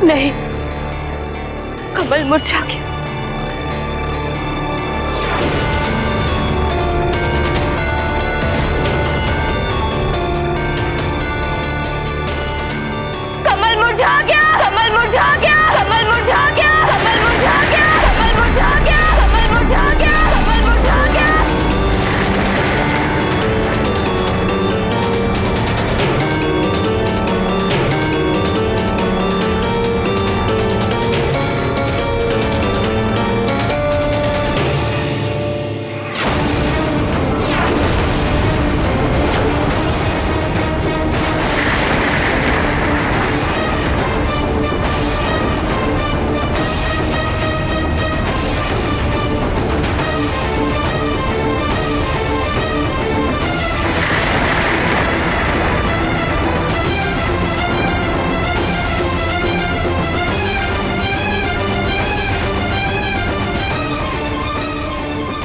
नहीं, कमल मुरझा गया। कमल मुरझा गया, कमल मुरझा गया, कमल मुरझा गया, कमल मुरझा गया, कमल मुरझा गया, कमल मुरझा गया, कमल मुरझा गया।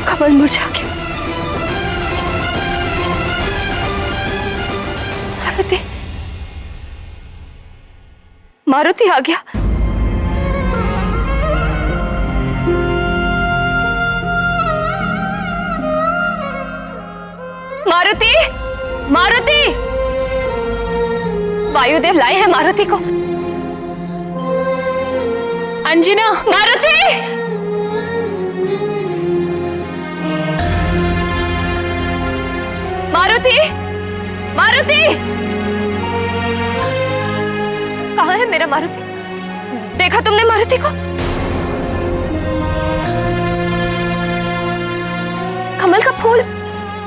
कमल मुरझा गया। मारुति, मारुति आ गया। मारुति, मारुति, वायुदेव लाए हैं मारुति को। अंजना, मारुति, मारुति, मारुति, कहाँ है मेरा मारुति? देखा तुमने मारुति को? कमल का फूल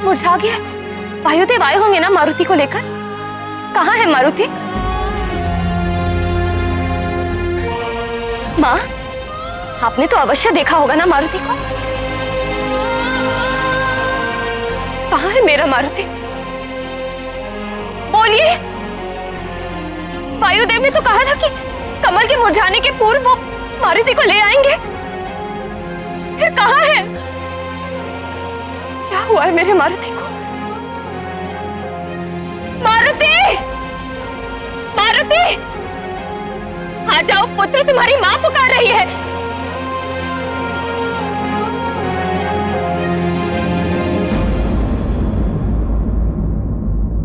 मुरझा गया है। वायुदेव आए होंगे ना मारुति को लेकर। कहाँ है मारुति? माँ, आपने तो अवश्य देखा होगा ना मारुति को। कहाँ है मेरा मारुति? बोलिए। वायुदेव ने तो कहा था कि कमल के मुरझाने के पूर्व वो मारुति को ले आएंगे। फिर कहाँ है? क्या हुआ है मेरे मारुति को? मारुति, मारुति, आ जाओ पुत्र, तुम्हारी माँ पुकार रही है।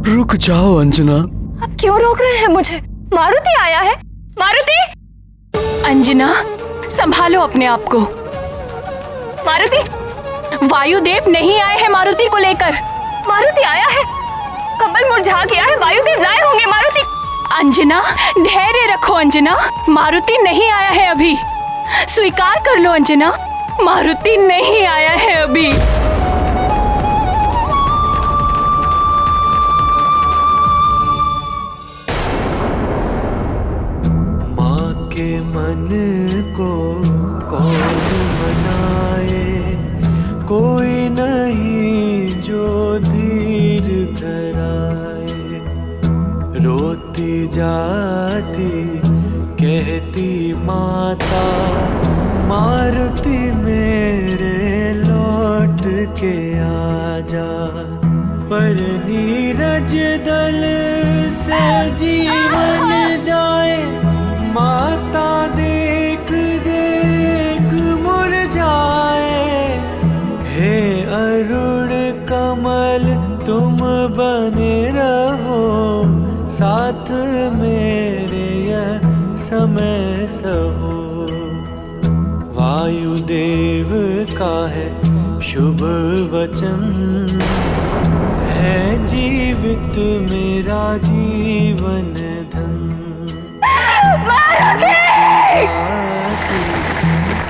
रुक जाओ अंजना। आप क्यों रोक रहे हैं मुझे? मारुति आया है। मारुति! अंजना, संभालो अपने आप को। मारुति! वायुदेव नहीं आए हैं मारुति को लेकर। मारुति आया है। कमल मुरझा गया है, वायुदेव लाए होंगे मारुति। अंजना, धैर्य रखो अंजना, मारुति नहीं आया है अभी। स्वीकार कर लो अंजना, मारुति नहीं आया है अभी। मन को कौन मनाए, कोई नहीं जो धीर धराए। रोती जाती कहती माता, मारुति मेरे लौट के आजा। पर नीरज दल से जीवन जाए, माता देख देख मुरझाए। हे अरुण कमल तुम बने रहो, साथ मेरे यह समय सहो। वायुदेव का है शुभ वचन, है जीवित मेरा जीवन धन।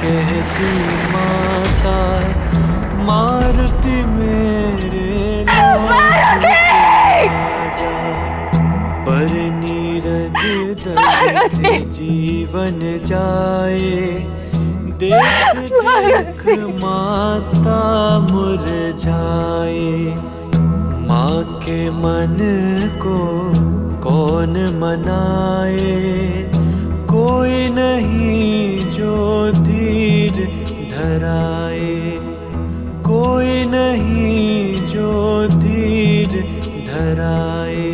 कहती माता, मारुति मेरे लौट के आजा। पर नीरज दल से जीवन जाए, देख देख माता मुरझाए। माँ के मन को कौन मनाए, कोई नहीं जो धीर धराए। कोई नहीं जो धीर धराए।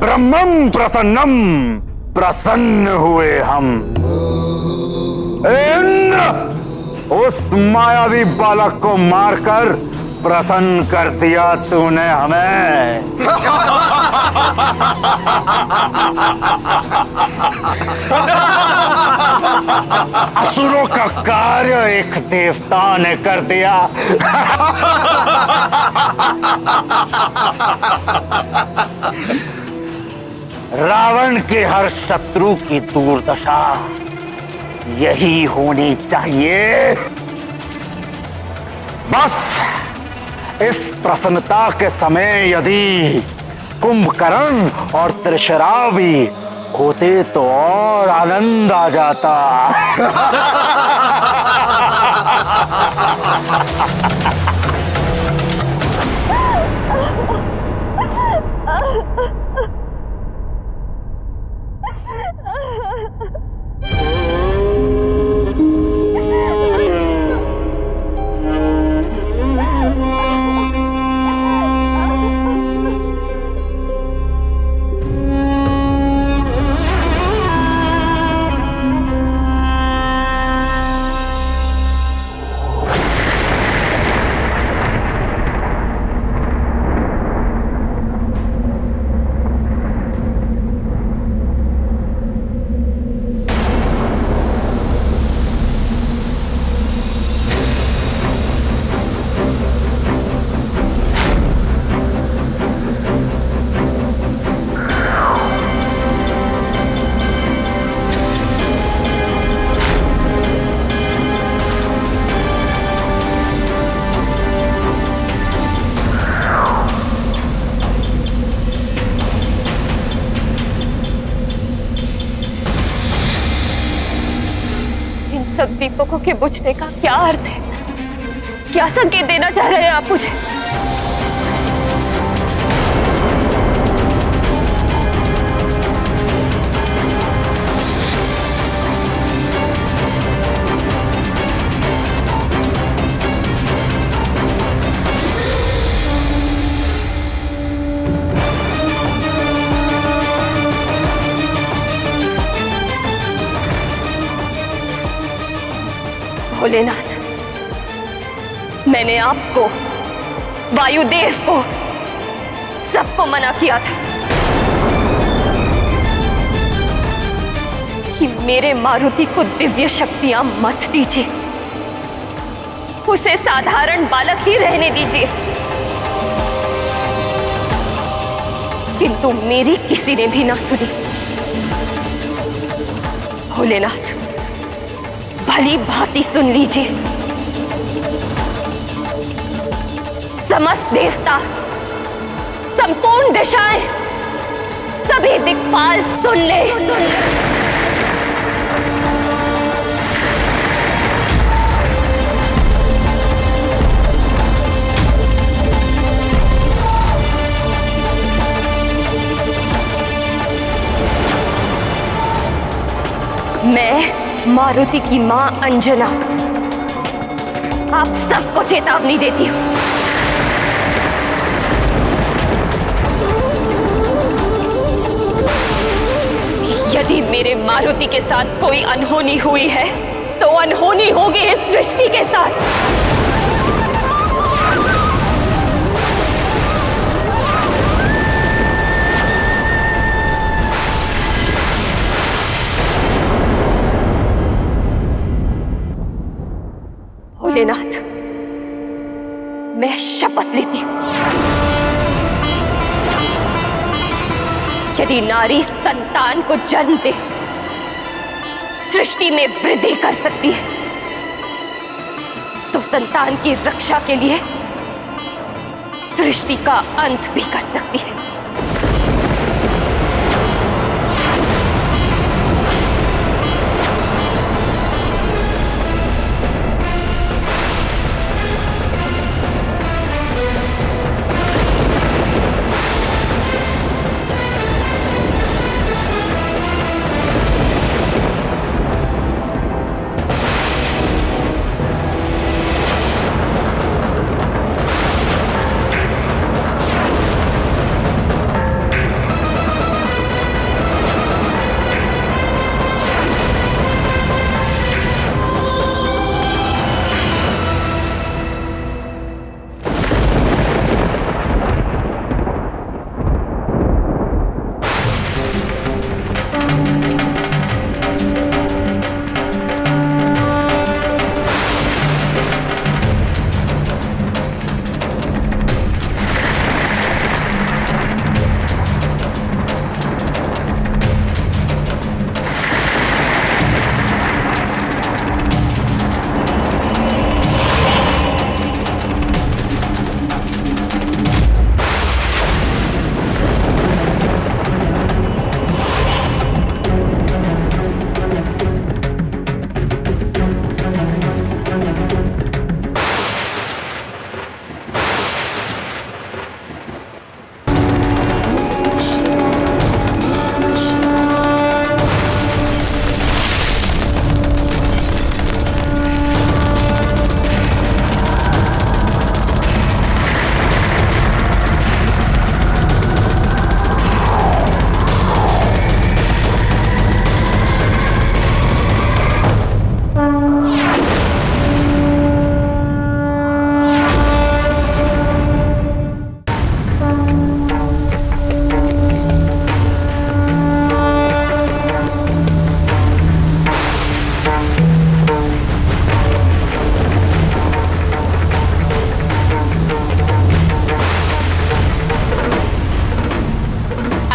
ब्रह्मम प्रसन्नम, प्रसन्न हुए हम। इंद्र, उस मायावी बालक को मारकर प्रसन्न कर दिया तूने हमें। असुरों का कार्य एक देवता ने कर दिया। रावण के हर शत्रु की दुर्दशा यही होनी चाहिए। बस इस प्रसन्नता के समय यदि कुंभकर्ण और त्रिशरा भी होते तो और आनंद आ जाता। सब दीपकों के बुझने का क्या अर्थ है? क्या संकेत देना चाह रहे हैं आप मुझे? भोलेनाथ, मैंने आपको, वायुदेव को, सबको मना किया था कि मेरे मारुति को दिव्य शक्तियां मत दीजिए, उसे साधारण बालक ही रहने दीजिए। किंतु मेरी किसी ने भी ना सुनी। भोलेनाथ, भली भांति सुन लीजिए। समस्त देवता, संपूर्ण दिशाएं, सभी दिक्पाल सुन ले। मैं मारुति की मां अंजना आप सबको चेतावनी देती हूं। यदि मेरे मारुति के साथ कोई अनहोनी हुई है तो अनहोनी होगी इस सृष्टि के साथ। भोलेनाथ, मैं शपथ लेती हूं, यदि नारी संतान को जन्म दे, सृष्टि में वृद्धि कर सकती है, तो संतान की रक्षा के लिए सृष्टि का अंत भी कर सकती है।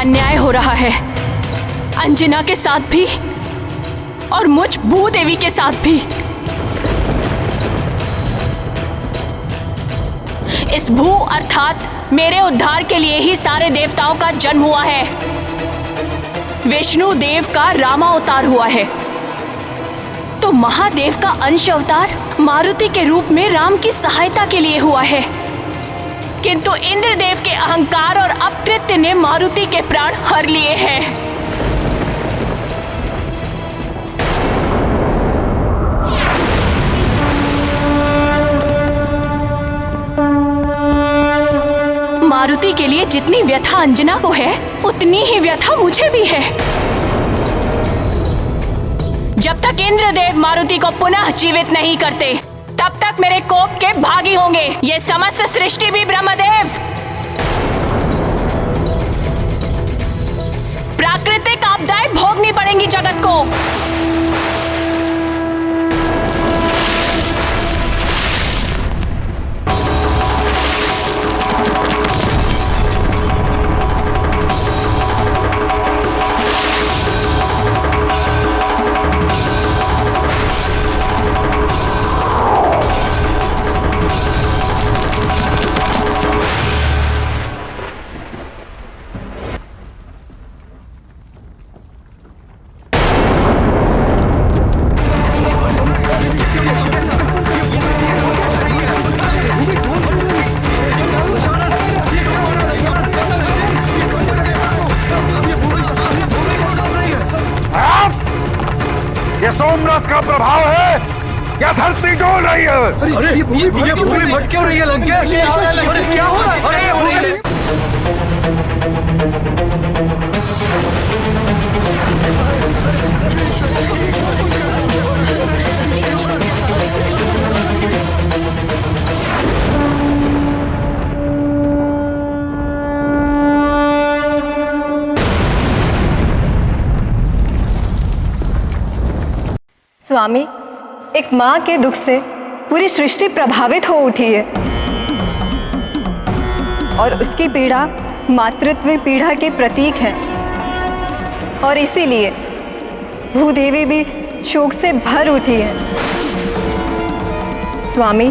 अन्याय हो रहा है, अंजना के साथ भी और मुझ भूदेवी के साथ भी। इस भू अर्थात मेरे उद्धार के लिए ही सारे देवताओं का जन्म हुआ है। विष्णु देव का रामा अवतार हुआ है, तो महादेव का अंश अवतार मारुति के रूप में राम की सहायता के लिए हुआ है। किंतु इंद्रदेव के अहंकार और अपकृत्य ने मारुति के प्राण हर लिए हैं। मारुति के लिए जितनी व्यथा अंजना को है, उतनी ही व्यथा मुझे भी है। जब तक इंद्रदेव मारुति को पुनः जीवित नहीं करते, तब तक मेरे कोप के भागी होंगे ये समस्त सृष्टि भी ब्रह्मदेव। प्राकृतिक आपदाएं भोगनी पड़ेंगी जगत को। ये सोमरस का प्रभाव है या धरती डोल रही है? अरे ये भूमि फट क्यों रही है लंकेश? अरे क्या हो रहा है? अरे ये स्वामी, एक माँ के दुख से पूरी सृष्टि प्रभावित हो उठी है और उसकी पीड़ा मातृत्व पीड़ा के प्रतीक है, और इसीलिए भूदेवी भी शोक से भर उठी है। स्वामी,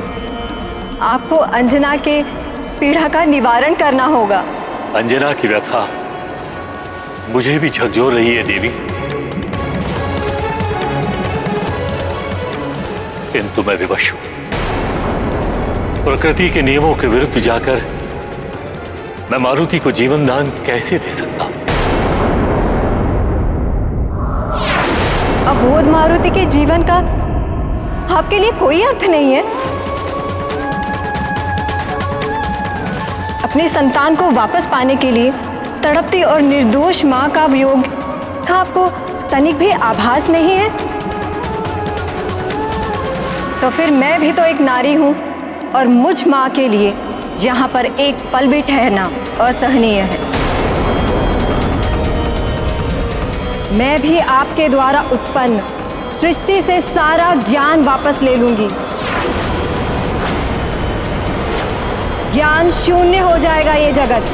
आपको अंजना के पीड़ा का निवारण करना होगा। अंजना की व्यथा मुझे भी झकझोर रही है देवी, किंतु मैं विवश हूं। प्रकृति के नियमों के विरुद्ध जाकर मैं मारुति को जीवन दान कैसे दे सकता हूं? अबोध मारुति के जीवन का आपके लिए कोई अर्थ नहीं है। अपनी संतान को वापस पाने के लिए तड़पती और निर्दोष मां का वियोग का आपको तनिक भी आभास नहीं है? तो फिर मैं भी तो एक नारी हूं और मुझ मां के लिए यहां पर एक पल भी ठहरना असहनीय है। मैं भी आपके द्वारा उत्पन्न सृष्टि से सारा ज्ञान वापस ले लूंगी। ज्ञान शून्य हो जाएगा ये जगत।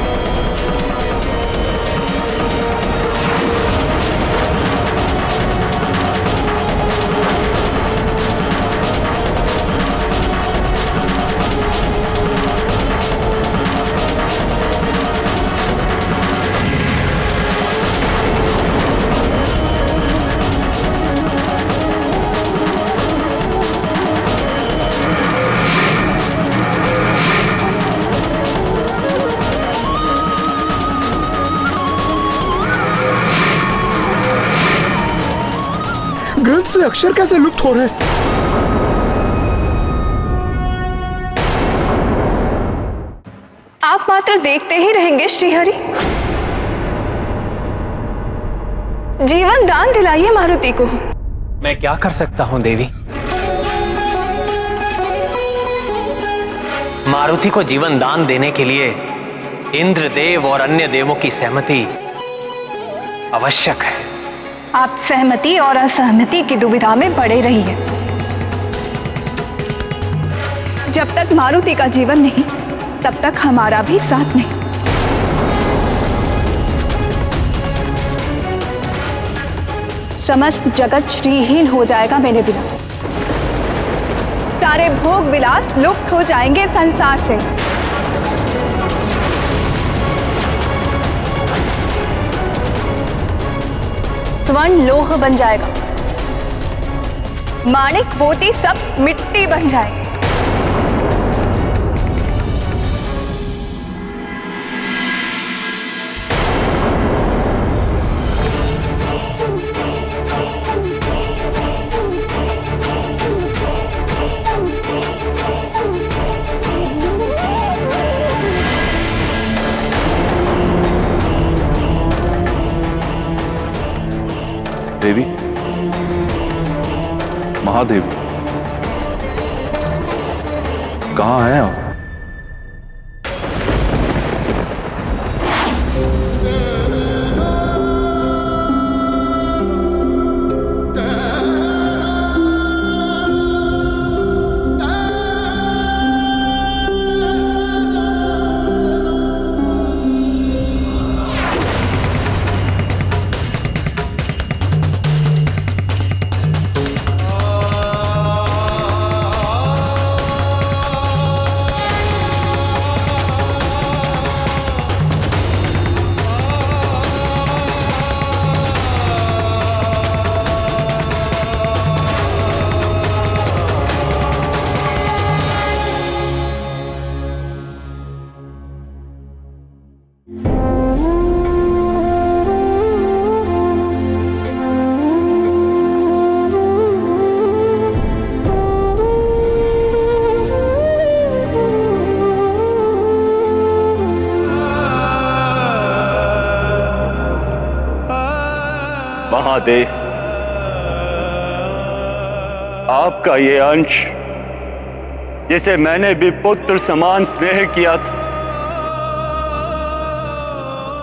ग्रंथ से अक्षर कैसे लुप्त हो रहे? आप मात्र देखते ही रहेंगे श्रीहरि। जीवन दान दिलाइए मारुति को। मैं क्या कर सकता हूं देवी? मारुति को जीवन दान देने के लिए इंद्रदेव और अन्य देवों की सहमति आवश्यक है। आप सहमति और असहमति की दुविधा में पड़े रहिए। जब तक मारुति का जीवन नहीं, तब तक हमारा भी साथ नहीं। समस्त जगत श्रीहीन हो जाएगा मेरे बिना। सारे भोग विलास लुप्त हो जाएंगे संसार से। स्वर्ण लोह बन जाएगा, माणिक मोती सब मिट्टी बन जाएंगे। देवी, महादेवी, कहाँ हैं आप? महादेव, आपका ये अंश जिसे मैंने भी पुत्र समान स्नेह किया था,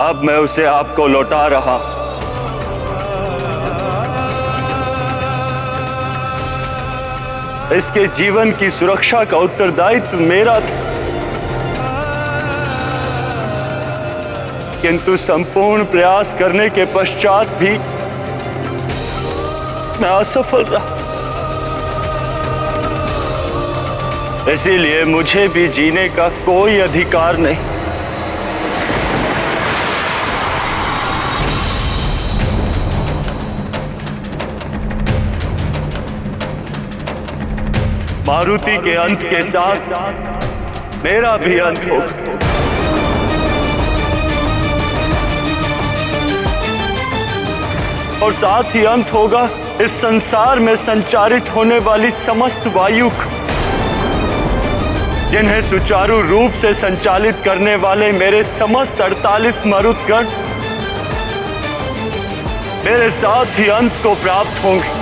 अब मैं उसे आपको लौटा रहा। इसके जीवन की सुरक्षा का उत्तरदायित्व मेरा था, किंतु संपूर्ण प्रयास करने के पश्चात भी मैं असफल रहा। इसीलिए मुझे भी जीने का कोई अधिकार नहीं। मारुति के अंत के साथ मेरा भी अंत होगा। और साथ ही अंत होगा इस संसार में संचारित होने वाली समस्त वायु का, जिन्हें सुचारू रूप से संचालित करने वाले मेरे समस्त 48 मरुतगण मेरे साथ ही अंत को प्राप्त होंगे।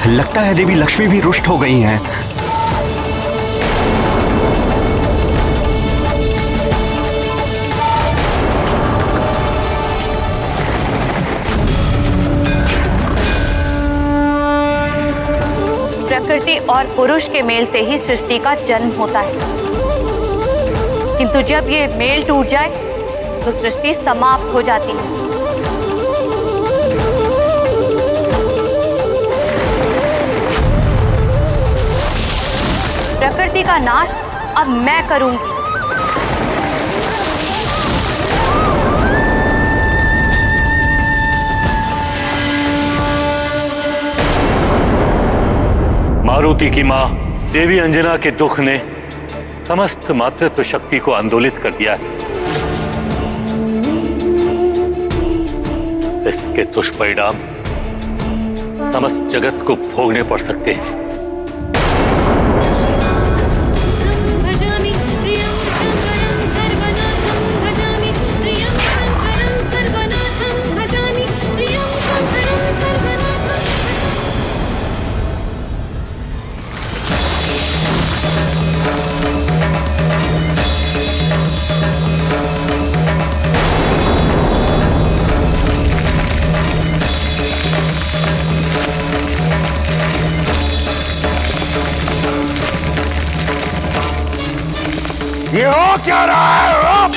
लगता है देवी लक्ष्मी भी रुष्ट हो गई हैं। प्रकृति और पुरुष के मेल से ही सृष्टि का जन्म होता है, किंतु जब ये मेल टूट जाए तो सृष्टि समाप्त हो जाती है। प्रकृति का नाश अब मैं करूंगी। मारुति की मां देवी अंजना के दुख ने समस्त मातृत्व शक्ति को आंदोलित कर दिया है। इसके दुष्परिणाम समस्त जगत को भोगने पड़ सकते हैं। ये हो क्या रहा है?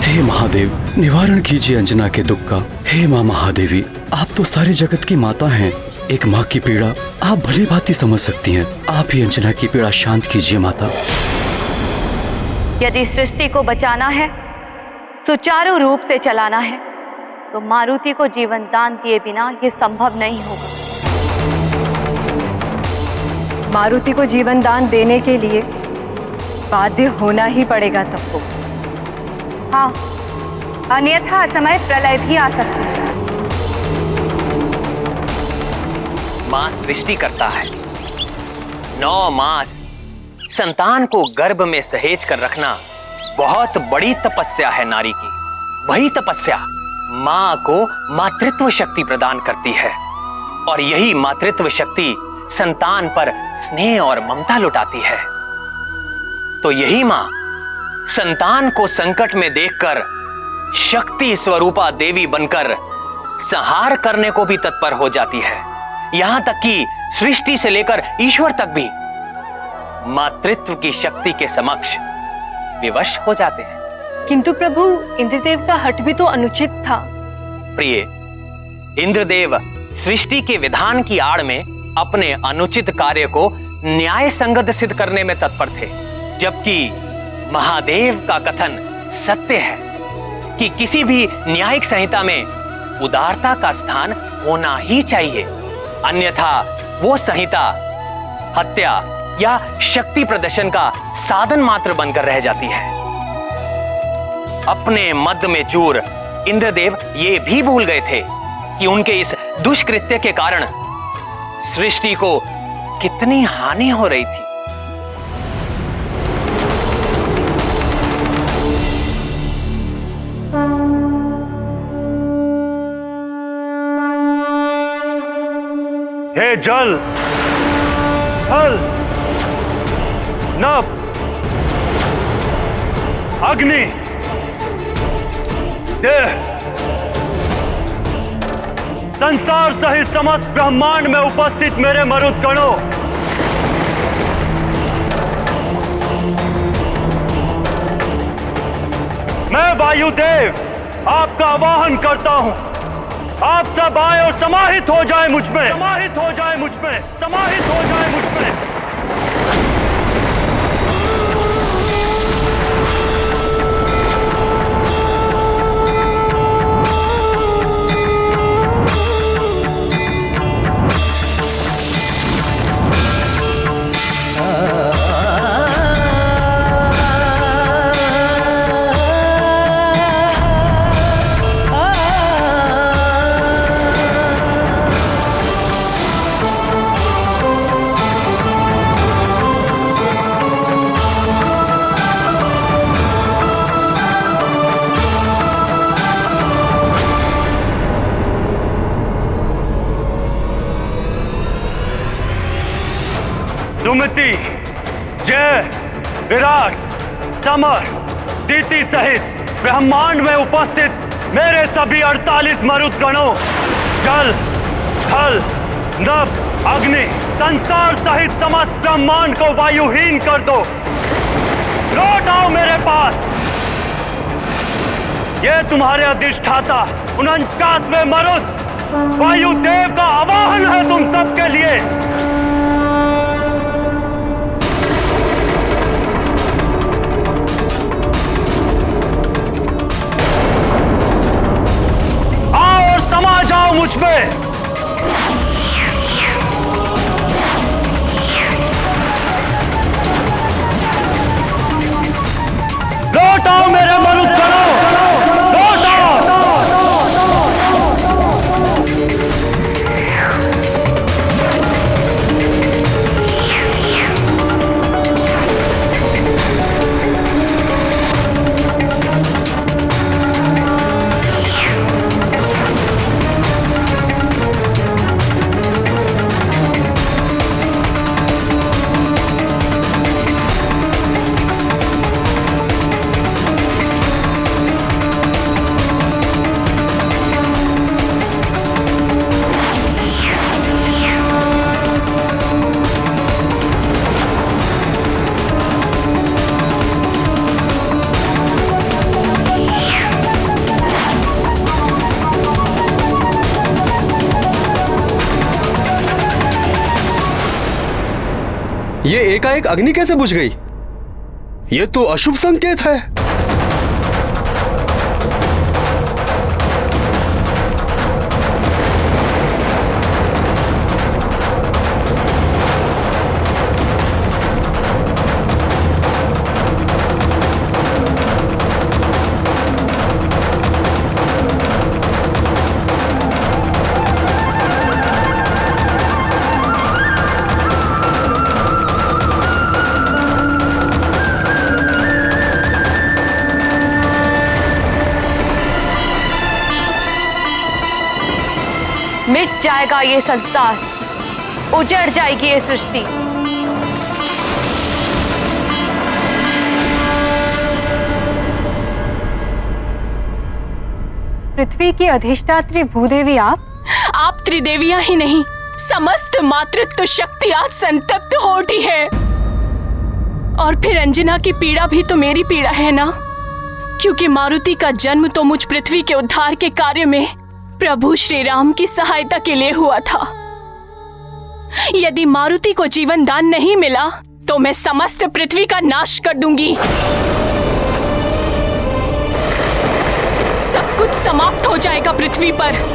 हे महादेव, निवारण कीजिए अंजना के दुख का। हे माँ महादेवी, आप तो सारे जगत की माता हैं। एक माँ की पीड़ा आप भली भांति समझ सकती हैं। आप ही अंजना की पीड़ा शांत कीजिए माता। यदि सृष्टि को बचाना है, सुचारू रूप से चलाना है, तो मारुति को जीवन दान दिए बिना ये संभव नहीं होगा। मारुति को जीवन दान देने के लिए बाध्य होना ही पड़ेगा सबको। हाँ, अन्यथा असमय प्रलय भी आ सकती है। मां सृष्टि करता है। 9 मास संतान को गर्भ में सहेज कर रखना बहुत बड़ी तपस्या है नारी की। वही तपस्या मां को मातृत्व शक्ति प्रदान करती है और यही मातृत्व शक्ति संतान पर स्नेह और ममता लुटाती है। तो यही मां संतान को संकट में देखकर शक्ति स्वरूपा देवी बनकर संहार करने को भी तत्पर हो जाती है। यहां तक कि सृष्टि से लेकर ईश्वर तक भी मातृत्व की शक्ति के समक्ष विवश हो जाते हैं। किंतु प्रभु, इंद्रदेव का हठ भी तो अनुचित था। प्रिय, इंद्रदेव सृष्टि के विधान की आड़ में अपने अनुचित कार्य को न्याय संगत सिद्ध करने में तत्पर थे, जबकि महादेव का कथन सत्य है कि किसी भी न्यायिक संहिता में उदारता का स्थान होना ही चाहिए, अन्यथा वो संहिता हत्या या शक्ति प्रदर्शन का साधन मात्र बनकर रह जाती है। अपने मद में चूर इंद्रदेव ये भी भूल गए थे कि उनके इस दुष्कृत्य के कारण सृष्टि को कितनी हानि हो रही थी। हे जल, थल, नभ, अग्नि, देह, संसार सहित समस्त ब्रह्मांड में उपस्थित मेरे मरुदगणों, मैं वायुदेव आपका आवाहन करता हूं। आप सब आए और समाहित हो जाए मुझ में, समाहित हो जाए मुझ में, समाहित हो जाए मुझ में। सुमति, जय, विराट, समर, दीति सहित ब्रह्मांड में उपस्थित मेरे सभी 48 मरुदगणों, जल, थल, नभ, अग्नि, संसार सहित समस्त ब्रह्मांड को वायुहीन कर दो। लौट आओ मेरे पास। ये तुम्हारे अधिष्ठाता 49वें मरुद वायुदेव का आवाहन है तुम सबके लिए। समा जाओ मुझ में। लौट आओ मेरे मरुदगणों, लौट आओ। ये एकाएक अग्नि कैसे बुझ गई? ये तो अशुभ संकेत है। मिट जाएगा ये संसार, उजड़ जाएगी ये सृष्टि। पृथ्वी की अधिष्ठात्री भूदेवी आप त्रिदेवियां ही नहीं, समस्त मातृत्व शक्ति आज संतप्त हो उठी है। और फिर अंजना की पीड़ा भी तो मेरी पीड़ा है ना, क्योंकि मारुति का जन्म तो मुझ पृथ्वी के उद्धार के कार्य में प्रभु श्री राम की सहायता के लिए हुआ था। यदि मारुति को जीवन दान नहीं मिला तो मैं समस्त पृथ्वी का नाश कर दूंगी। सब कुछ समाप्त हो जाएगा पृथ्वी पर।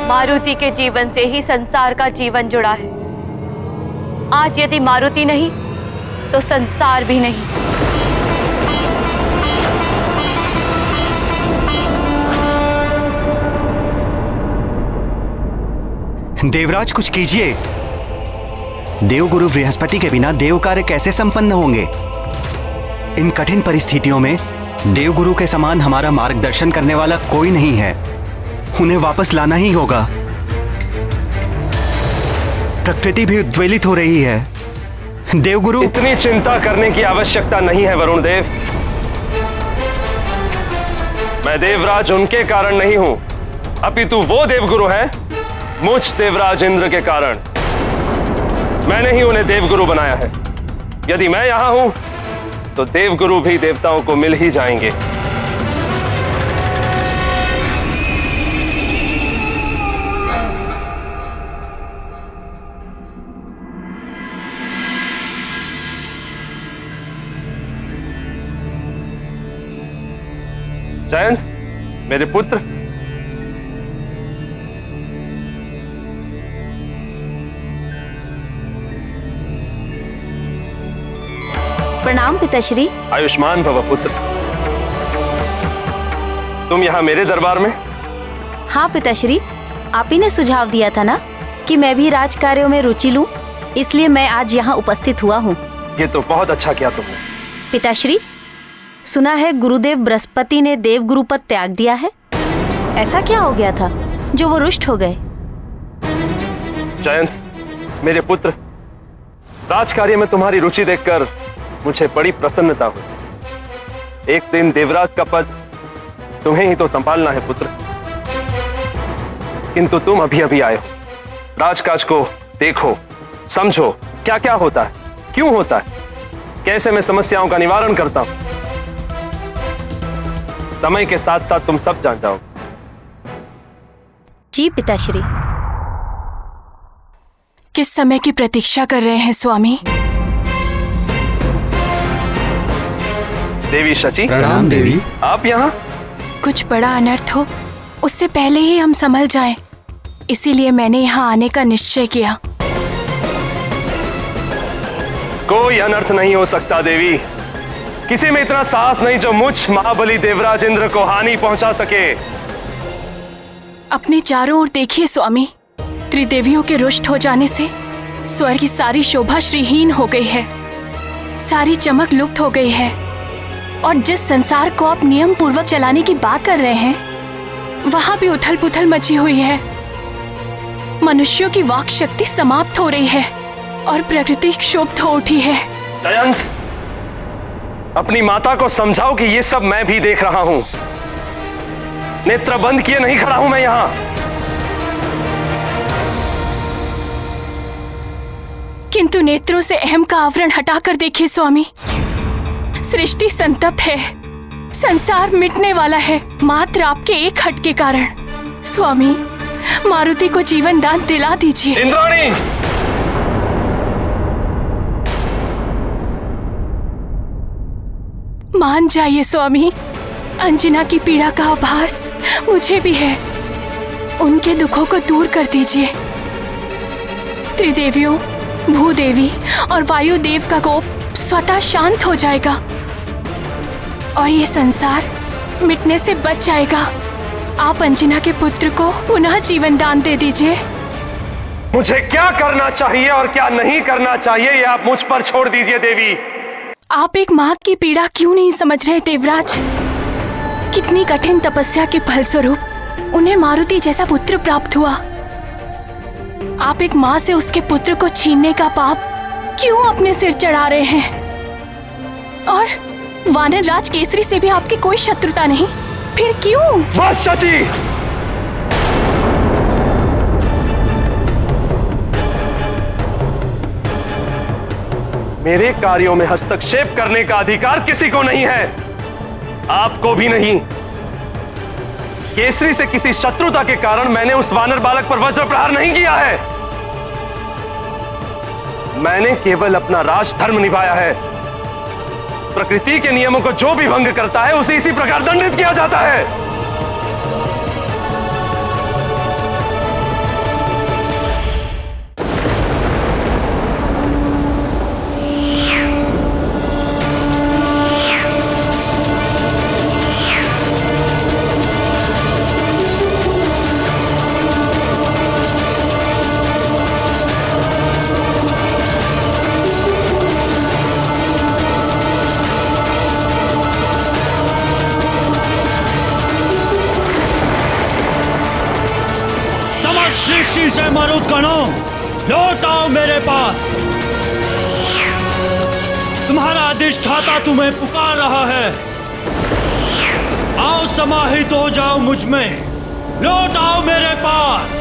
मारुति के जीवन से ही संसार का जीवन जुड़ा है। आज यदि मारुति नहीं तो संसार भी नहीं। देवराज कुछ कीजिए। देवगुरु बृहस्पति के बिना देव कार्य कैसे संपन्न होंगे? इन कठिन परिस्थितियों में देवगुरु के समान हमारा मार्गदर्शन करने वाला कोई नहीं है। उन्हें वापस लाना ही होगा। प्रकृति भी उद्वेलित हो रही है। देवगुरु, इतनी चिंता करने की आवश्यकता नहीं है वरुण देव। मैं देवराज उनके कारण नहीं हूं, अपितु वो देवगुरु हैं मुझ देवराज इंद्र के कारण। मैंने ही उन्हें देवगुरु बनाया है। यदि मैं यहां हूं तो देवगुरु भी देवताओं को मिल ही जाएंगे। जयंत, मेरे पुत्र, प्रणाम पिताश्री। आयुष्मान भव पुत्र। तुम यहाँ मेरे दरबार में? हाँ पिताश्री, आप ही ने सुझाव दिया था ना कि मैं भी राज कार्यों में रुचि लूं, इसलिए मैं आज यहाँ उपस्थित हुआ हूँ। ये तो बहुत अच्छा किया तुमने। पिताश्री, सुना है गुरुदेव बृहस्पति ने देवगुरु पद त्याग दिया है। ऐसा क्या हो गया था जो वो रुष्ट हो गए? जयंत, मेरे पुत्र, राजकार्य में तुम्हारी रुचि देखकर मुझे बड़ी प्रसन्नता हुई। एक दिन देवराज का पद तुम्हें ही तो संभालना है पुत्र, किंतु तुम अभी अभी आए हो। राजकाज को देखो, समझो क्या क्या होता है, क्यों होता है, कैसे मैं समस्याओं का निवारण करता हूं। समय के साथ साथ तुम सब जान जाओ। जी पिताश्री। किस समय की प्रतीक्षा कर रहे हैं स्वामी? देवी शची। प्रणाम देवी। आप यहाँ? कुछ बड़ा अनर्थ हो उससे पहले ही हम संभल जाएं, इसीलिए मैंने यहाँ आने का निश्चय किया। कोई अनर्थ नहीं हो सकता देवी। किसी में इतना साहस नहीं जो मुझ महाबली देवराज इंद्र को हानि पहुंचा सके। अपने चारों ओर देखिए स्वामी, त्रिदेवियों के रुष्ट हो जाने से स्वर्ग की सारी शोभा श्रीहीन हो गई है, सारी चमक लुप्त हो गई है। और जिस संसार को आप नियम पूर्वक चलाने की बात कर रहे हैं, वहां भी उथल पुथल मची हुई है। मनुष्यों की वाक शक्ति समाप्त हो रही है और प्रकृति क्षुब्ध हो उठी है। जयंत, अपनी माता को समझाओ कि ये सब मैं भी देख रहा हूं। नेत्र बंद किए नहीं खड़ा हूं मैं यहां। किंतु नेत्रों से अहम का आवरण हटाकर देखिए स्वामी, सृष्टि संतप्त है, संसार मिटने वाला है मात्र आपके एक हट के कारण। स्वामी, मारुति को जीवन दान दिला दीजिए। इंद्राणी! मान जाइए स्वामी, अंजना की पीड़ा का आभास मुझे भी है। उनके दुखों को दूर कर दीजिए। त्रिदेवियों, भूदेवी और वायुदेव का कोप स्वतः शांत हो जाएगा और ये संसार मिटने से बच जाएगा। आप अंजना के पुत्र को पुनः जीवन दान दे दीजिए। मुझे क्या करना चाहिए और क्या नहीं करना चाहिए ये आप मुझ पर छोड़ दीजिए देवी। आप एक माँ की पीड़ा क्यों नहीं समझ रहे देवराज? कितनी कठिन तपस्या के फलस्वरूप उन्हें मारुति जैसा पुत्र प्राप्त हुआ। आप एक माँ से उसके पुत्र को छीनने का पाप क्यों अपने सिर चढ़ा रहे हैं? और वानर राज केसरी से भी आपकी कोई शत्रुता नहीं, फिर क्यों? बस चाची, मेरे कार्यों में हस्तक्षेप करने का अधिकार किसी को नहीं है, आपको भी नहीं। केसरी से किसी शत्रुता के कारण मैंने उस वानर बालक पर वज्र प्रहार नहीं किया है। मैंने केवल अपना राजधर्म निभाया है। प्रकृति के नियमों को जो भी भंग करता है उसे इसी प्रकार दंडित किया जाता है। सृष्टि से मरुदगणों, लौट आओ मेरे पास। तुम्हारा अधिष्ठाता तुम्हें पुकार रहा है। आओ, समाहित हो जाओ मुझ में। लौट आओ मेरे पास।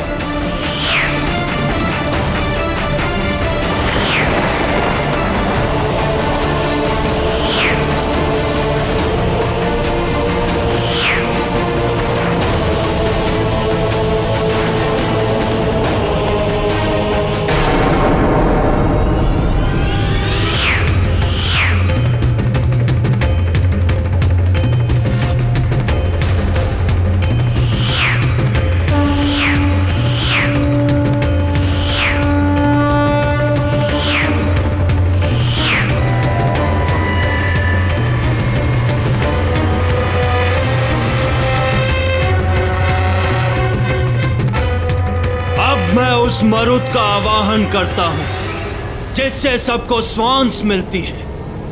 मैं उस मरुद का आवाहन करता हूं जिससे सबको श्वास मिलती है,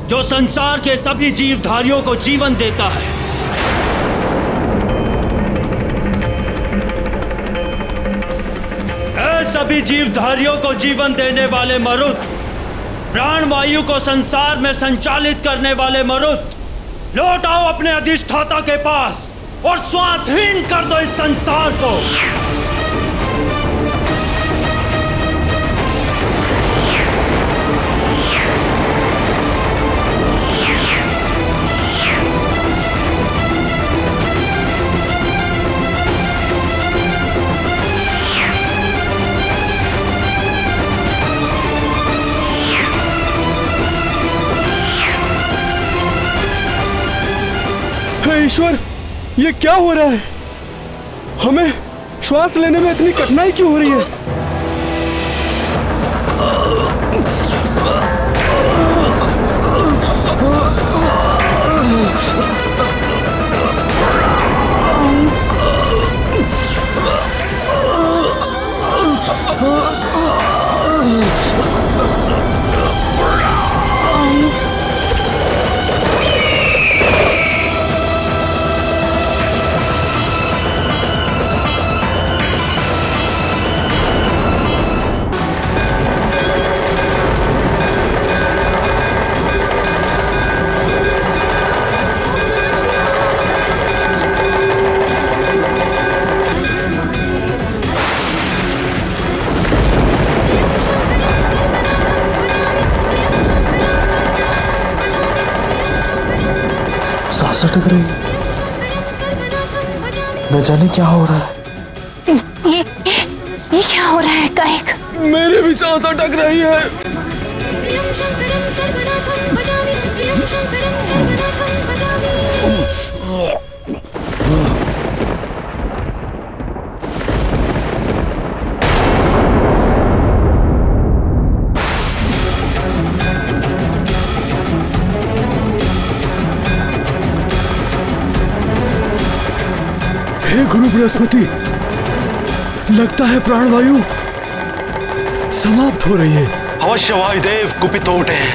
जो संसार के सभी जीवधारियों को जीवन देता है। ऐ सभी जीवधारियों को जीवन देने वाले मरुद, प्राण वायु को संसार में संचालित करने वाले मरुद, लौट आओ अपने अधिष्ठाता के पास और श्वासहीन कर दो इस संसार को। ईश्वर, ये क्या हो रहा है? हमें श्वास लेने में इतनी कठिनाई क्यों हो रही है? अटक रही है। न जाने क्या हो रहा है। ये क्या हो रहा है कायक? मेरी भी सांस अटक रही है। हे गुरु बृहस्पति, लगता है प्राणवायु समाप्त हो रही है। अवश्य वायुदेव कुपित हो उठे हैं।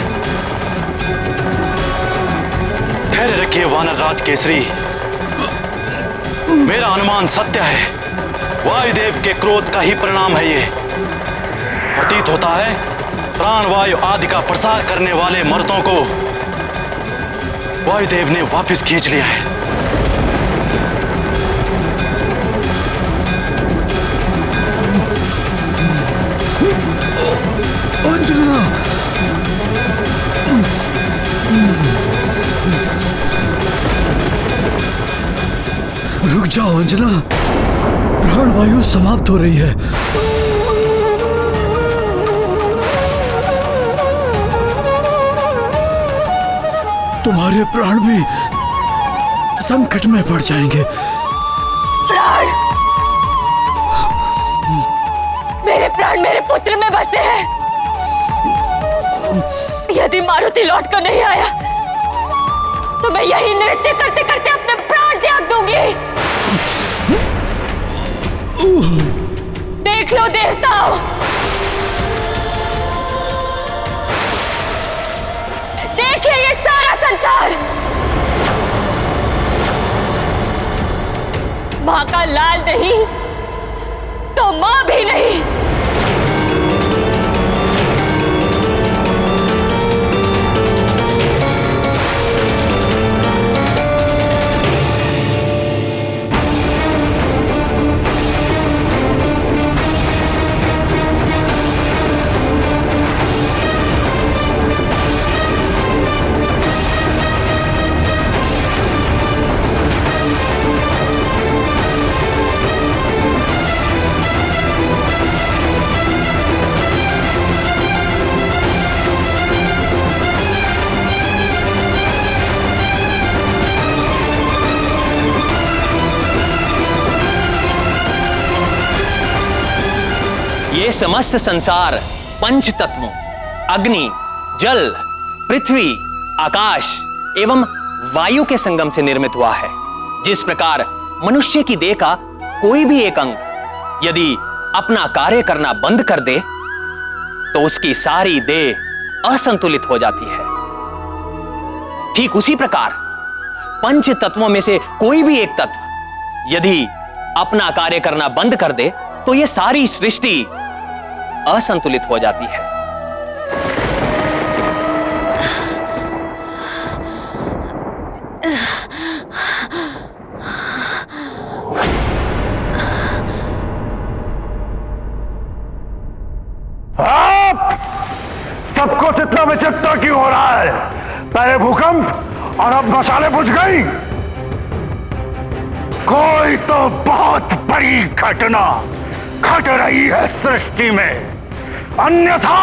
धैर्य रखिए वानर राज केसरी, मेरा अनुमान सत्य है। वायुदेव के क्रोध का ही परिणाम है ये। प्रतीत होता है प्राणवायु आदि का प्रसार करने वाले मर्दों को वायुदेव ने वापस खींच लिया है। अंजना, रुक जाओ अंजना, प्राणवायु समाप्त हो रही है। तुम्हारे प्राण भी संकट में पड़ जाएंगे। प्राण, मेरे प्राण मेरे पुत्र में बसे हैं। यदि मारुति लौट कर नहीं आया तो मैं यही नृत्य करते करते अपने प्राण त्याग दूंगी। देख लो देवताओं, देखिए ये सारा संसार मां का लाल नहीं तो मां भी नहीं। ये समस्त संसार पंच तत्वों अग्नि, जल, पृथ्वी, आकाश एवं वायु के संगम से निर्मित हुआ है। जिस प्रकार मनुष्य की देह का कोई भी एक अंग यदि अपना कार्य करना बंद कर दे तो उसकी सारी देह असंतुलित हो जाती है, ठीक उसी प्रकार पंच तत्वों में से कोई भी एक तत्व यदि अपना कार्य करना बंद कर दे तो यह सारी सृष्टि असंतुलित हो जाती है। सबको इतना विचित्र क्यों हो रहा है? पहले भूकंप और अब मशाले बुझ गई। कोई तो बहुत बड़ी घटना घट रही है सृष्टि में, अन्यथा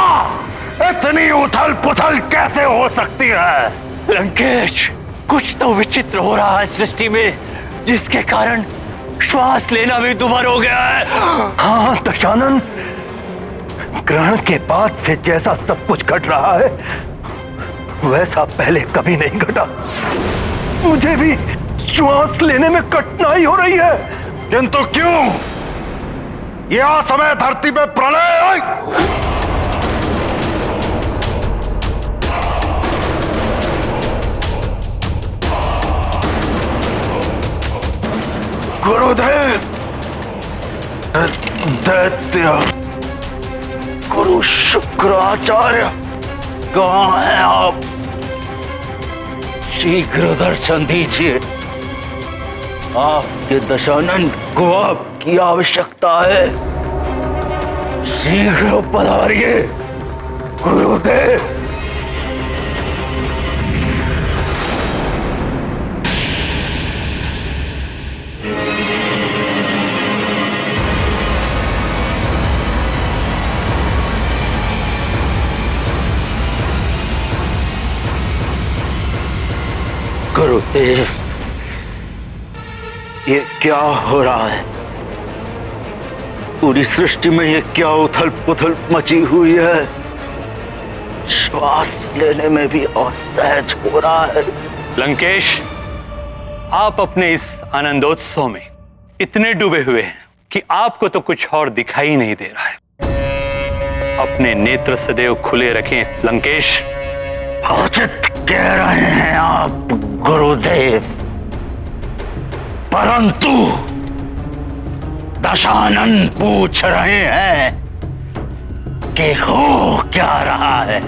इतनी उथल पुथल कैसे हो सकती है? लंकेश, कुछ तो विचित्र हो रहा है सृष्टि में, जिसके कारण श्वास लेना भी दुभर हो गया है। हाँ दशानन, ग्रहण के बाद से जैसा सब कुछ घट रहा है वैसा पहले कभी नहीं घटा। मुझे भी श्वास लेने में कठिनाई हो रही है। किंतु क्यों? यह समय धरती पे प्रलय। गुरुदेव, दैत्य गुरु शुक्राचार्य, कहाँ हैं आप? शीघ्र दर्शन दीजिए। आपके दशानन को आपकी आवश्यकता है। शीघ्र पधारिए गुरुदेव। गुरुदेव, ये क्या हो रहा है? पूरी सृष्टि में ये क्या उथल पुथल मची हुई है? श्वास लेने में भी असहज हो रहा है। लंकेश, आप अपने इस आनंदोत्सव में इतने डूबे हुए हैं कि आपको तो कुछ और दिखाई नहीं दे रहा है। अपने नेत्र सदैव खुले रखें लंकेश। उचित कह रहे हैं आप गुरुदेव, परंतु दशानन पूछ रहे हैं कि हो क्या रहा है?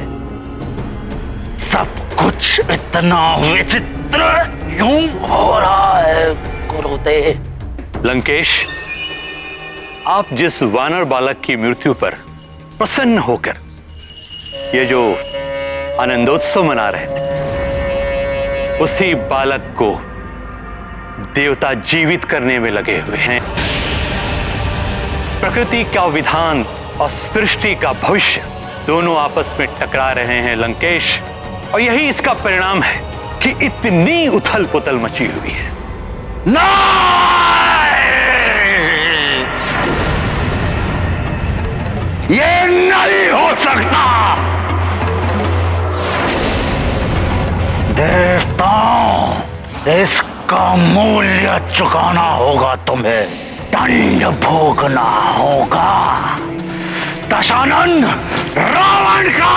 सब कुछ इतना विचित्र क्यों हो रहा है गुरुदेव? लंकेश, आप जिस वानर बालक की मृत्यु पर प्रसन्न होकर ये जो आनंदोत्सव मना रहे थे, उसी बालक को देवता जीवित करने में लगे हुए हैं। प्रकृति का विधान और सृष्टि का भविष्य दोनों आपस में टकरा रहे हैं लंकेश, और यही इसका परिणाम है कि इतनी उथल पुथल मची हुई है। ये नहीं हो सकता। देवताओं, इसका मूल्य चुकाना होगा तुम्हें, दंड भोगना होगा दशानन रावण का।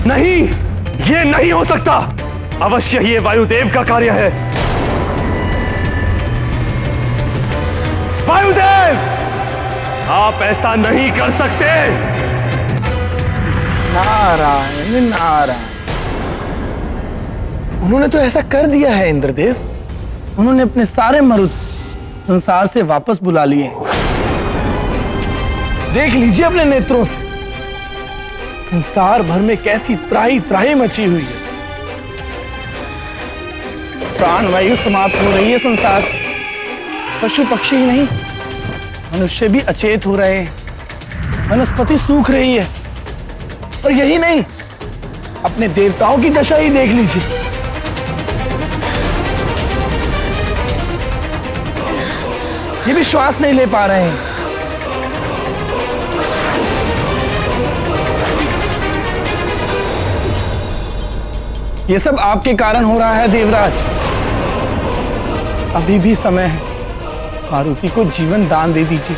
नहीं, ये नहीं हो सकता। अवश्य ये वायुदेव का कार्य है। वायुदेव, आप ऐसा नहीं कर सकते। नारायण नारायण, उन्होंने तो ऐसा कर दिया है इंद्रदेव। उन्होंने अपने सारे मरुत संसार से वापस बुला लिए। देख लीजिए अपने नेत्रों से, संसार भर में कैसी त्राही त्राही मची हुई है। प्राणवायु समाप्त हो रही है संसार। पशु पक्षी ही नहीं, मनुष्य भी अचेत हो रहे हैं। वनस्पति सूख रही है। और यही नहीं, अपने देवताओं की दशा ही देख लीजिए। ये भी श्वास नहीं ले पा रहे हैं। ये सब आपके कारण हो रहा है देवराज। अभी भी समय है, मारुति को जीवन दान दे दीजिए,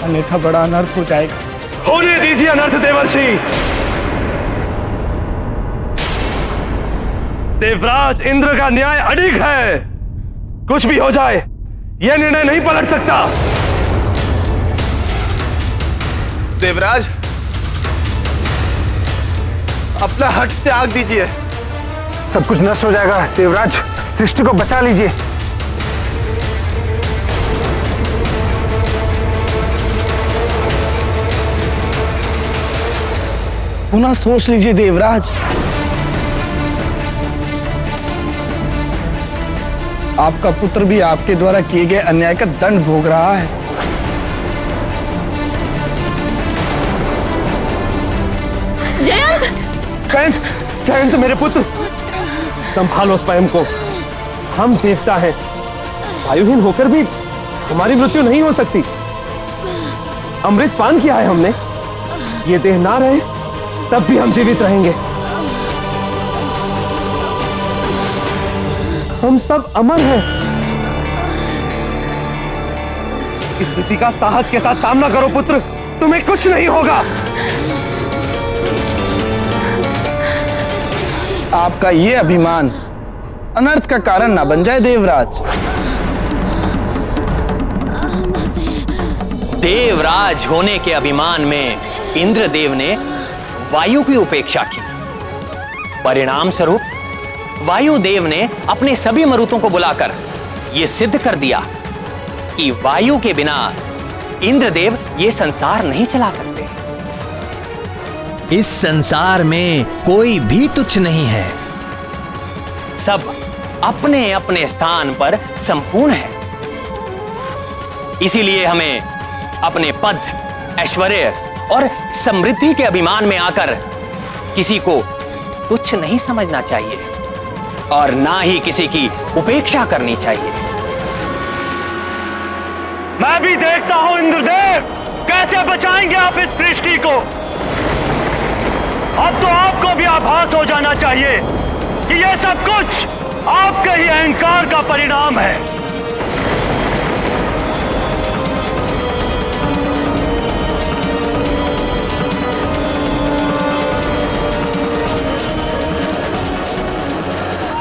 अन्यथा बड़ा अनर्थ हो जाएगा। होने दीजिए अनर्थ देवर्षि। देवराज इंद्र का न्याय अडिग है। कुछ भी हो जाए, यह निर्णय नहीं पलट सकता। देवराज, अपना हट त्याग दीजिए। सब कुछ नष्ट हो जाएगा देवराज, सृष्टि को बचा लीजिए। पुनः सोच लीजिए देवराज। आपका पुत्र भी आपके द्वारा किए गए अन्याय का दंड भोग रहा है। जयंत, जयंत मेरे पुत्र, संभालो स्वयं को। हम देवता हैं, वायुहीन होकर भी हमारी मृत्यु नहीं हो सकती। अमृत पान किया है हमने। ये देह ना रहे तब भी हम जीवित रहेंगे। हम सब अमर हैं। इस स्थिति का साहस के साथ सामना करो पुत्र, तुम्हें कुछ नहीं होगा। आपका ये अभिमान अनर्थ का कारण ना बन जाए देवराज। देवराज होने के अभिमान में इंद्रदेव ने वायु की उपेक्षा की। परिणाम स्वरूप वायुदेव ने अपने सभी मरुतों को बुलाकर यह सिद्ध कर दिया कि वायु के बिना इंद्रदेव ये संसार नहीं चला सकते। इस संसार में कोई भी तुच्छ नहीं है। सब अपने अपने स्थान पर संपूर्ण है। इसीलिए हमें अपने पद, ऐश्वर्य और समृद्धि के अभिमान में आकर किसी को तुच्छ नहीं समझना चाहिए और ना ही किसी की उपेक्षा करनी चाहिए। मैं भी देखता हूं इंद्रदेव, कैसे बचाएंगे आप इस सृष्टि को। अब तो आपको भी आभास हो जाना चाहिए कि यह सब कुछ आपके ही अहंकार का परिणाम है।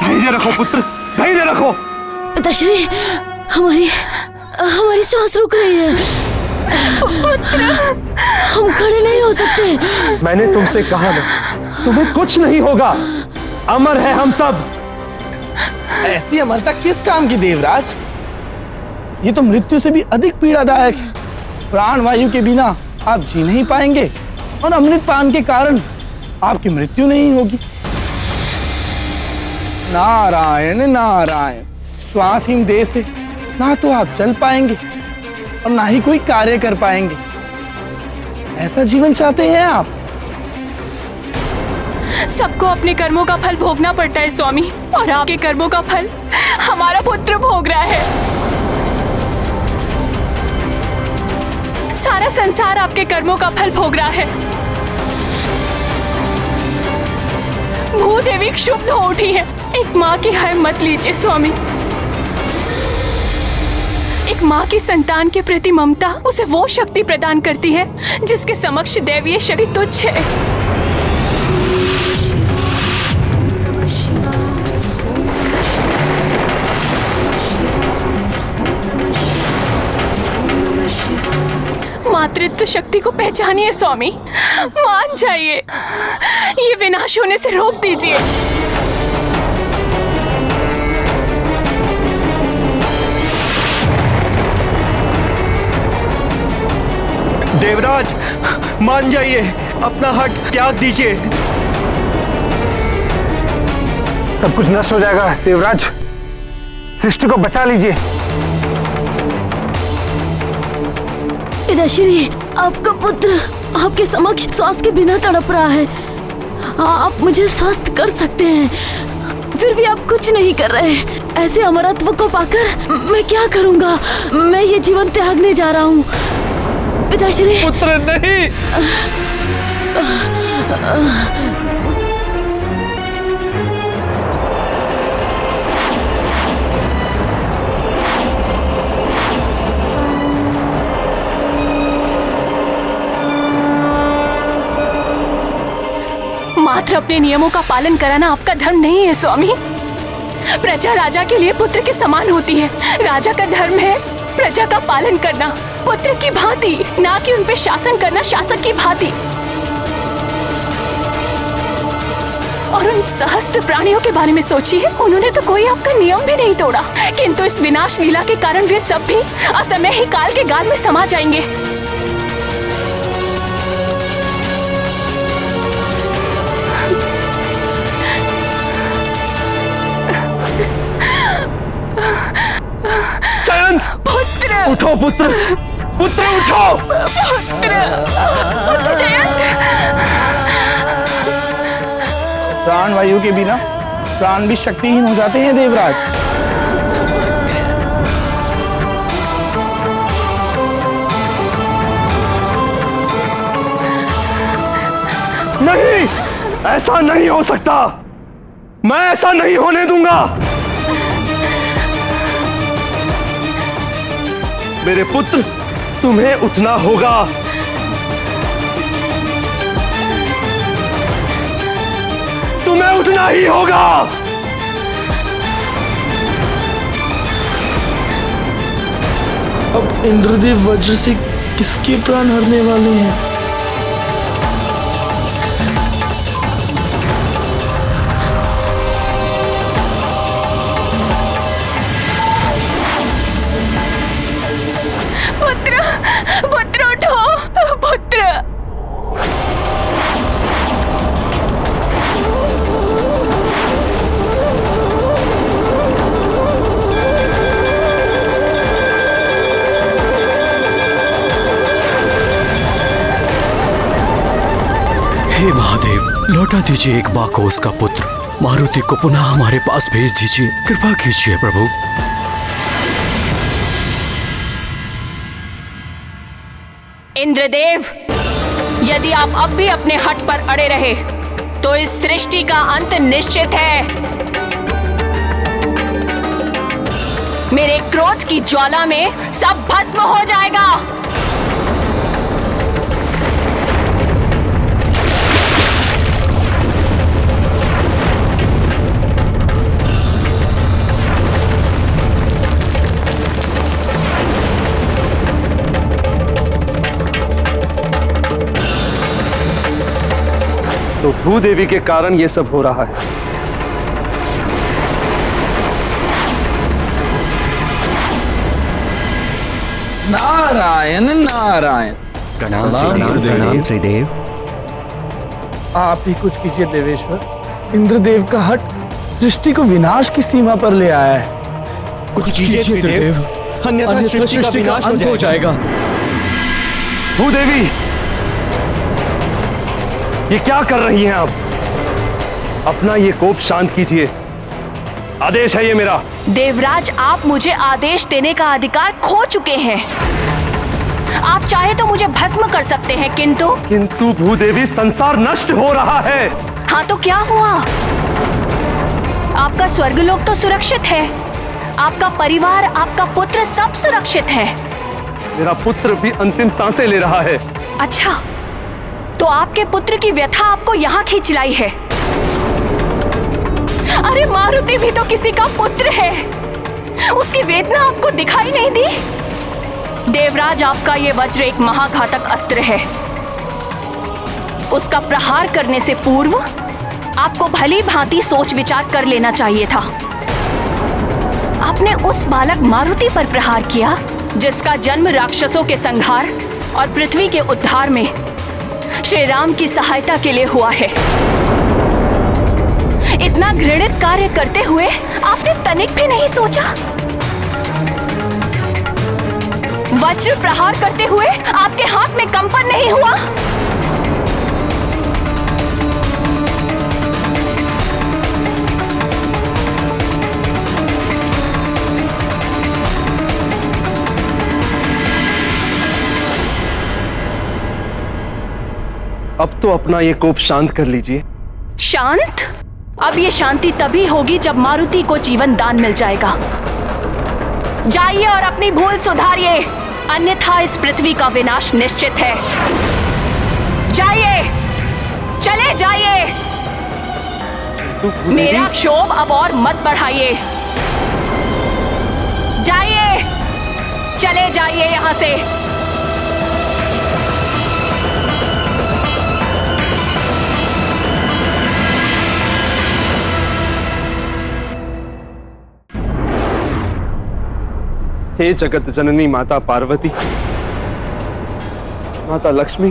धैर्य रखो पुत्र, धैर्य रखो। पिताश्री, हमारी सांस रुक रही है। हम खड़े नहीं हो सकते। मैंने तुमसे कहा ना, तुम्हें कुछ नहीं होगा। अमर है हम सब। ऐसी अमरता किस काम की देवराज? ये तो मृत्यु से भी अधिक पीड़ादायक है। प्राण वायु के बिना आप जी नहीं पाएंगे और अमृत पान के कारण आपकी मृत्यु नहीं होगी। नारायण नारायण। श्वासहीन देह से ना तो आप चल पाएंगे और ना ही कोई कार्य कर पाएंगे। ऐसा जीवन चाहते हैं आप? सबको अपने कर्मों का फल भोगना पड़ता है स्वामी, और आपके कर्मों का फल हमारा पुत्र भोग रहा है। सारा संसार आपके कर्मों का फल भोग रहा है। भूदेवी क्षुब्ध हो उठी है। एक माँ की हाय मत लीजिए स्वामी। एक माँ की संतान के प्रति ममता उसे वो शक्ति प्रदान करती है जिसके समक्ष दैवीय शक्ति तुच्छ है। मातृत्व शक्ति को पहचानिए स्वामी, मान जाइए। ये विनाश होने से रोक दीजिए। देवराज, मान जाइए, अपना हट त्याग दीजिए। सब कुछ नष्ट हो जाएगा देवराज, सृष्टि को बचा लीजिए। पिताश्री, आपका पुत्र आपके समक्ष श्वास के बिना तड़प रहा है। आप मुझे स्वस्थ कर सकते हैं, फिर भी आप कुछ नहीं कर रहे। ऐसे अमरत्व को पाकर मैं क्या करूंगा? मैं ये जीवन त्यागने जा रहा हूँ। पिताश्री, पुत्र नहीं। मात्र अपने नियमों का पालन कराना आपका धर्म नहीं है स्वामी। प्रजा राजा के लिए पुत्र के समान होती है। राजा का धर्म है प्रजा का पालन करना, पुत्र की भांति, ना कि उन पे शासन करना शासक की भांति। और उन सहस्त्र प्राणियों के बारे में सोचिए, उन्होंने तो कोई आपका नियम भी नहीं तोड़ा, किंतु इस विनाश लीला के कारण वे सब भी असमय ही काल के गाल में समा जाएंगे। पुत्र, उठो पुत्र, पुत्र उठो। पुत्र जयंत। प्राण वायु के बिना प्राण भी शक्तिहीन हो जाते हैं देवराज। नहीं, ऐसा नहीं हो सकता। मैं ऐसा नहीं होने दूंगा। मेरे पुत्र, तुम्हें उठना होगा। तुम्हें उठना ही होगा। अब इंद्रदेव वज्र से किसके प्राण हरने वाले हैं? पुत्र, पुत्र उठो, पुत्र। हे महादेव, लौटा दीजिए एक बार को उसका पुत्र। मारुति को पुनः हमारे पास भेज दीजिए, कृपा कीजिए प्रभु। इंद्रदेव, यदि आप अब भी अपने हट पर अड़े रहे तो इस सृष्टि का अंत निश्चित है। मेरे क्रोध की ज्वाला में सब भस्म हो जाएगा। तो भूदेवी के कारण ये सब हो रहा है। नारायण नारायण। प्रणाम त्रिदेव। आप ही कुछ कीजिए देवेश्वर। इंद्रदेव का हट सृष्टि को विनाश की सीमा पर ले आया है। कुछ कीजिए त्रिदेव, अन्यथा सृष्टि का अंत हो जाएगा। भूदेवी, ये क्या कर रही हैं आप? अपना ये कोप शांत कीजिए, आदेश है ये मेरा। देवराज, आप मुझे आदेश देने का अधिकार खो चुके हैं। आप चाहे तो मुझे भस्म कर सकते हैं, किंतु भूदेवी, संसार नष्ट हो रहा है। हाँ तो क्या हुआ? आपका स्वर्गलोक तो सुरक्षित है, आपका परिवार, आपका पुत्र सब सुरक्षित है। मेरा पुत्र भी अंतिम सांसें ले रहा है। अच्छा, तो आपके पुत्र की व्यथा आपको यहाँ खींच लाई है। अरे मारुति भी तो किसी का पुत्र है, उसकी वेदना आपको दिखाई नहीं दी? देवराज, आपका ये वज्र एक महाघातक अस्त्र है। उसका प्रहार करने से पूर्व आपको भली भांति सोच विचार कर लेना चाहिए था। आपने उस बालक मारुति पर प्रहार किया जिसका जन्म राक्षसों के संहार और पृथ्वी के उद्धार में श्री राम की सहायता के लिए हुआ है। इतना घृणित कार्य करते हुए आपने तनिक भी नहीं सोचा? वज्र प्रहार करते हुए आपके हाथ में कंपन नहीं हुआ? अब तो अपना ये कोप शांत कर लीजिए। शांत? अब ये शांति तभी होगी जब मारुति को जीवन दान मिल जाएगा। जाइए और अपनी भूल सुधारिए, अन्यथा इस पृथ्वी का विनाश निश्चित है। जाइए, चले जाइए। मेरा क्षोभ अब और मत बढ़ाइए। जाइए, चले जाइए यहां से। हे जगत जननी माता पार्वती, माता लक्ष्मी,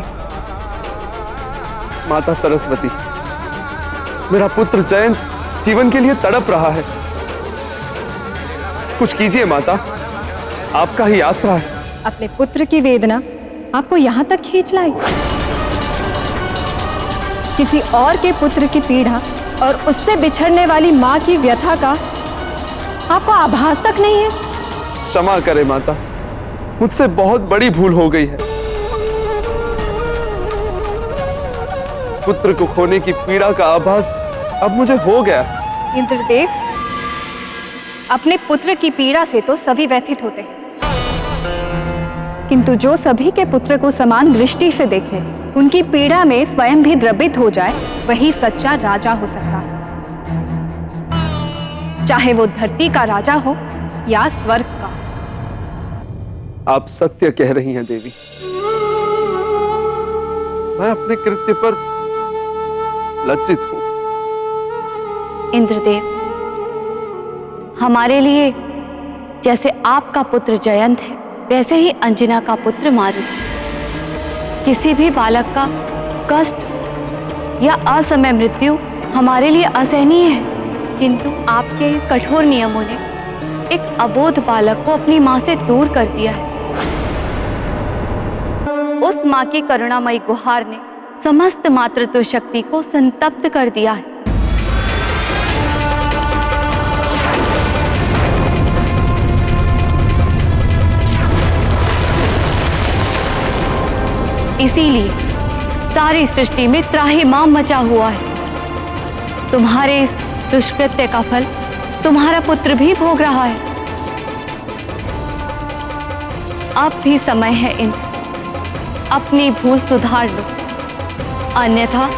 माता सरस्वती, मेरा पुत्र जयंत जीवन के लिए तड़प रहा है। कुछ कीजिए माता, आपका ही आसरा है। अपने पुत्र की वेदना आपको यहाँ तक खींच लाई। किसी और के पुत्र की पीड़ा और उससे बिछड़ने वाली माँ की व्यथा का आपको आभास तक नहीं है। क्षमा करे माता, मुझसे बहुत बड़ी भूल हो गई है। पुत्र को खोने की पीड़ा का आभास अब मुझे हो गया। इंद्रदेव, अपने पुत्र की पीड़ा से तो सभी व्यथित होते हैं, किंतु जो सभी के पुत्र को समान दृष्टि से देखे, उनकी पीड़ा में स्वयं भी द्रवित हो जाए, वही सच्चा राजा हो सकता है। चाहे वो धरती का राजा हो या स्वर्ग का। आप सत्य कह रही हैं देवी। मैं अपने कृत्य पर लज्जित हूं। इंद्रदेव, हमारे लिए जैसे आपका पुत्र जयंत है, वैसे ही अंजना का पुत्र मारुति। किसी भी बालक का कष्ट या असमय मृत्यु हमारे लिए असहनीय है, किंतु आपके कठोर नियमों ने एक अबोध बालक को अपनी मां से दूर कर दिया है। उस मां की करुणामयी गुहार ने समस्त मातृत्व शक्ति को संतप्त कर दिया है। इसीलिए सारी सृष्टि में त्राहिमाम मचा हुआ है। तुम्हारे इस दुष्कृत्य का फल तुम्हारा पुत्र भी भोग रहा है। अब भी समय है इंद्र, अपनी भूल सुधार लो, अन्यथा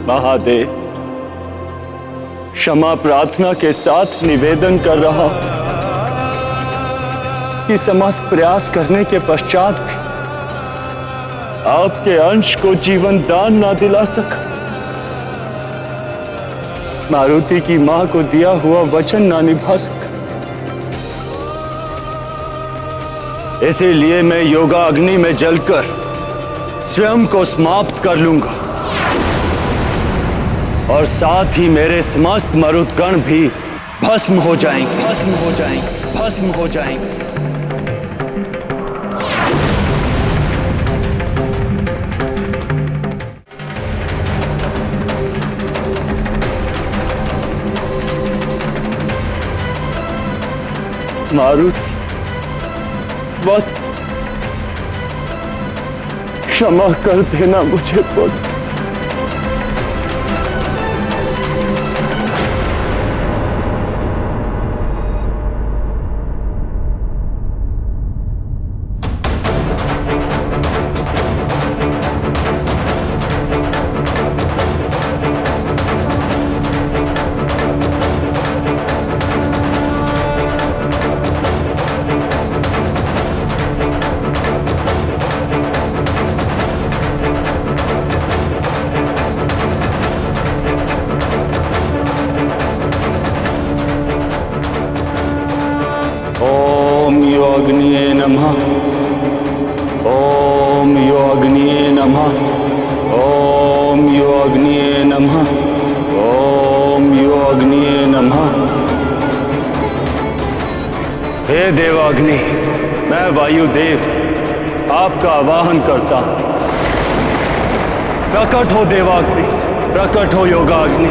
महादेव, क्षमा प्रार्थना के साथ निवेदन कर रहा हूं कि समस्त प्रयास करने के पश्चात भी आपके अंश को जीवन दान ना दिला सका। मारुति की मां को दिया हुआ वचन ना निभा सका। इसीलिए मैं योगा अग्नि में जलकर स्वयं को समाप्त कर लूंगा और साथ ही मेरे समस्त मरुदगण भी भस्म हो जाएंगे, भस्म हो जाएंगे, भस्म हो जाएंगे। मारुति, वत्स, क्षमा कर देना मुझे पुत्र। ओम योऽग्निये नमः। ओम योऽग्निये नमः। ओम योऽग्निये नमः। ओम योऽग्निये नमः। हे देवाग्नि, मैं वायुदेव आपका आवाहन करता हूं। प्रकट हो देवाग्नि, प्रकट हो योगाग्नि,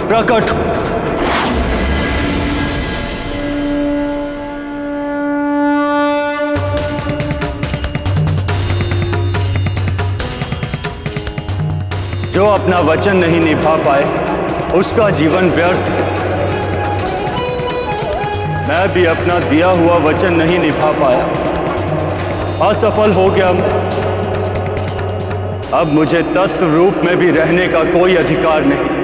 प्रकट हो। जो अपना वचन नहीं निभा पाए उसका जीवन व्यर्थ है। मैं भी अपना दिया हुआ वचन नहीं निभा पाया, असफल हो गया। अब मुझे तत्व रूप में भी रहने का कोई अधिकार नहीं।